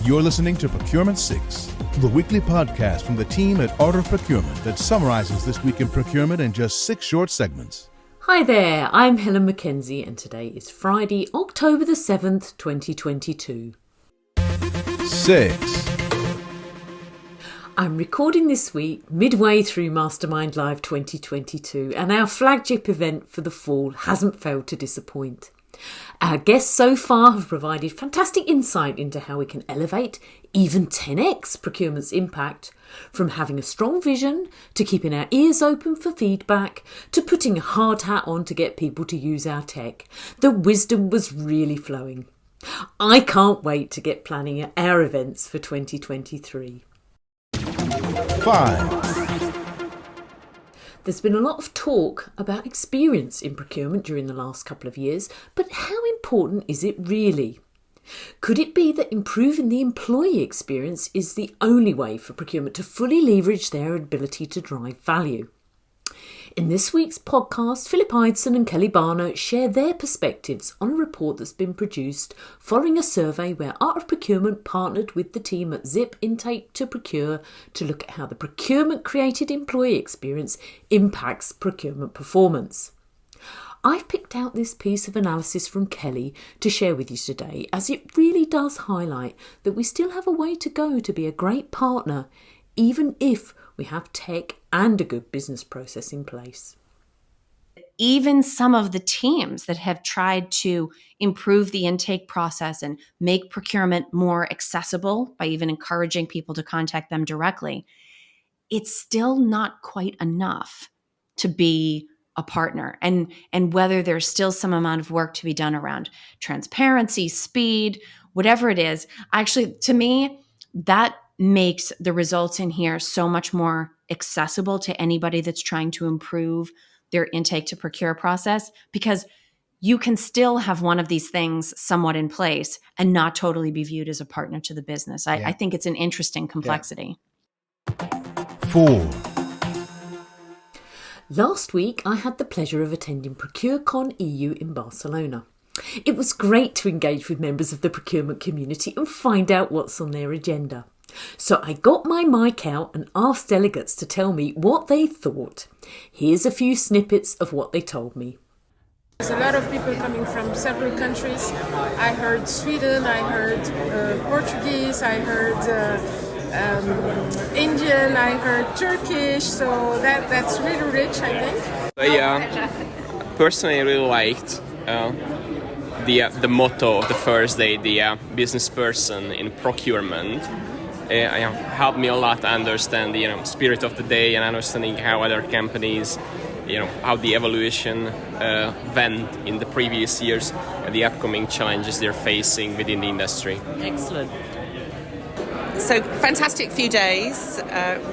You're listening to Procurement 6, the weekly podcast from the team at Art of Procurement that summarizes this week in procurement in just 6 short segments. Hi there, I'm Helen Mackenzie and today is Friday, October the 7th, 2022. 6. I'm recording this week midway through Mastermind Live 2022 and our flagship event for the fall hasn't failed to disappoint. Our guests so far have provided fantastic insight into how we can elevate, even 10x procurement's impact, from having a strong vision to keeping our ears open for feedback to putting a hard hat on to get people to use our tech. The wisdom was really flowing. I can't wait to get planning our events for 2023. 5. There's been a lot of talk about experience in procurement during the last couple of years, but how important is it really? Could it be that improving the employee experience is the only way for procurement to fully leverage their ability to drive value? In this week's podcast, Philip Ideson and Kelly Barner share their perspectives on a report that's been produced following a survey where Art of Procurement partnered with the team at Zip Intake to Procure to look at how the procurement-created employee experience impacts procurement performance. I've picked out this piece of analysis from Kelly to share with you today, as it really does highlight that we still have a way to go to be a great partner, even if we have tech and a good business process in place. Even some of the teams that have tried to improve the intake process and make procurement more accessible by even encouraging people to contact them directly, it's still not quite enough to be a partner. And whether there's still some amount of work to be done around transparency, speed, whatever it is, actually, to me, that makes the results in here so much more accessible to anybody that's trying to improve their intake to procure process, because you can still have one of these things somewhat in place and not totally be viewed as a partner to the business. I think it's an interesting complexity. 4. Last week, I had the pleasure of attending ProcureCon EU in Barcelona. It was great to engage with members of the procurement community and find out what's on their agenda. So I got my mic out and asked delegates to tell me what they thought. Here's a few snippets of what they told me. There's a lot of people coming from several countries. I heard Sweden, I heard Portuguese, I heard Indian, I heard Turkish, so that's really rich, I think. I personally really liked the motto of the first day, the business person in procurement. Helped me a lot to understand the spirit of the day and understanding how other companies, how the evolution went in the previous years and the upcoming challenges they're facing within the industry. Excellent. So fantastic few days,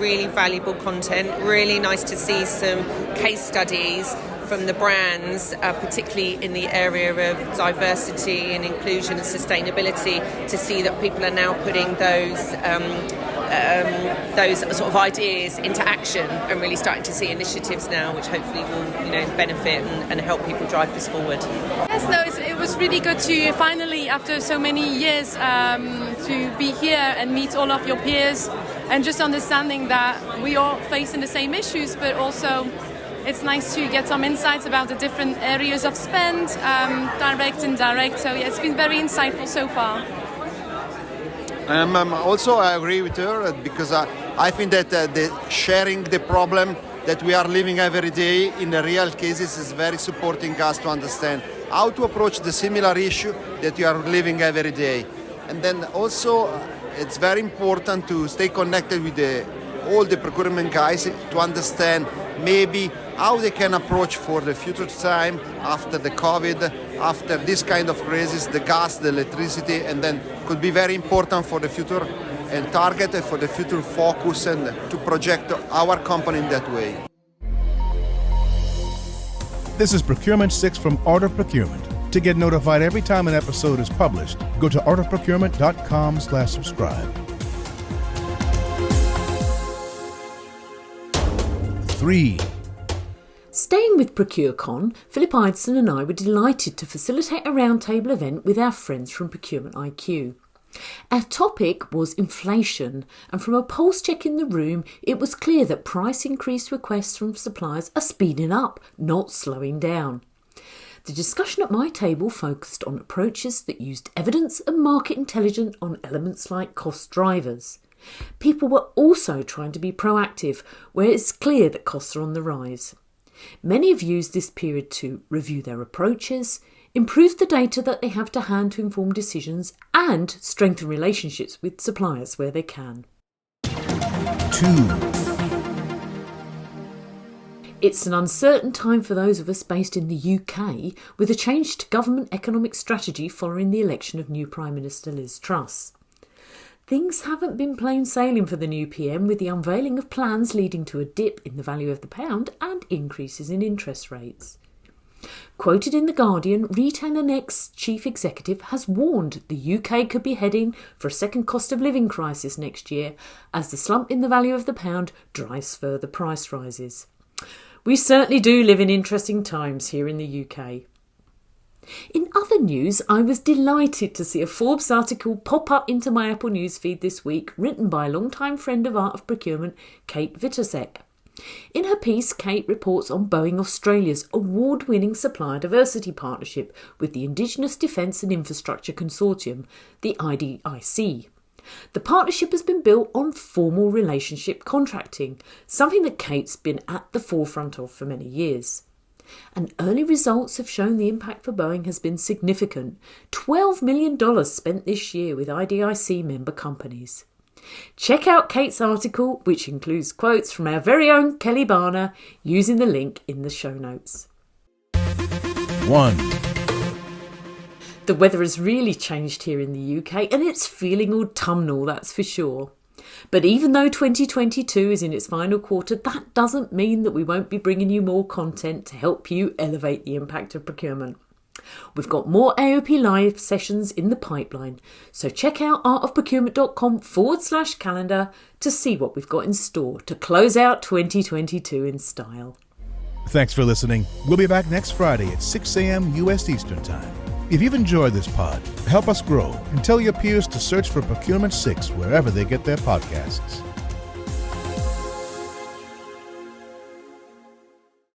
really valuable content, really nice to see some case studies from the brands, particularly in the area of diversity and inclusion and sustainability, to see that people are now putting those sort of ideas into action and really starting to see initiatives now which hopefully will benefit and help people drive this forward. Yes, no, it was really good to finally, after so many years, to be here and meet all of your peers and just understanding that we all facing the same issues, but also it's nice to get some insights about the different areas of spend, direct and indirect. So yeah, it's been very insightful so far. Also, I agree with her because I think that the sharing the problem that we are living every day in the real cases is very supporting us to understand how to approach the similar issue that you are living every day. And then also, it's very important to stay connected with all the procurement guys to understand maybe how they can approach for the future time after the COVID, after this kind of crisis, the gas, the electricity, and then could be very important for the future and target for the future focus and to project our company in that way. This is Procurement 6 from Art of Procurement. To get notified every time an episode is published, go to artofprocurement.com/subscribe. 3. Staying with ProcureCon, Philip Ideson and I were delighted to facilitate a roundtable event with our friends from Procurement IQ. Our topic was inflation, and from a pulse check in the room, it was clear that price increase requests from suppliers are speeding up, not slowing down. The discussion at my table focused on approaches that used evidence and market intelligence on elements like cost drivers. People were also trying to be proactive, where it's clear that costs are on the rise. Many have used this period to review their approaches, improve the data that they have to hand to inform decisions, and strengthen relationships with suppliers where they can. 2. It's an uncertain time for those of us based in the UK, with a changed government economic strategy following the election of new Prime Minister Liz Truss. Things haven't been plain sailing for the new PM, with the unveiling of plans leading to a dip in the value of the pound and increases in interest rates. Quoted in The Guardian, Retailer Next's chief executive has warned the UK could be heading for a second cost of living crisis next year as the slump in the value of the pound drives further price rises. We certainly do live in interesting times here in the UK. In other news, I was delighted to see a Forbes article pop up into my Apple News feed this week, written by a longtime friend of Art of Procurement, Kate Witasek. In her piece, Kate reports on Boeing Australia's award-winning supplier diversity partnership with the Indigenous Defence and Infrastructure Consortium, the IDIC. The partnership has been built on formal relationship contracting, something that Kate's been at the forefront of for many years. And early results have shown the impact for Boeing has been significant. $12 million spent this year with IDIC member companies. Check out Kate's article, which includes quotes from our very own Kelly Barner, using the link in the show notes. 1. The weather has really changed here in the UK, and it's feeling autumnal, that's for sure. But even though 2022 is in its final quarter, that doesn't mean that we won't be bringing you more content to help you elevate the impact of procurement. We've got more AOP Live sessions in the pipeline, so check out artofprocurement.com/calendar to see what we've got in store to close out 2022 in style. Thanks for listening. We'll be back next Friday at 6 a.m. U.S. Eastern Time. If you've enjoyed this pod, help us grow and tell your peers to search for Procurement 6 wherever they get their podcasts.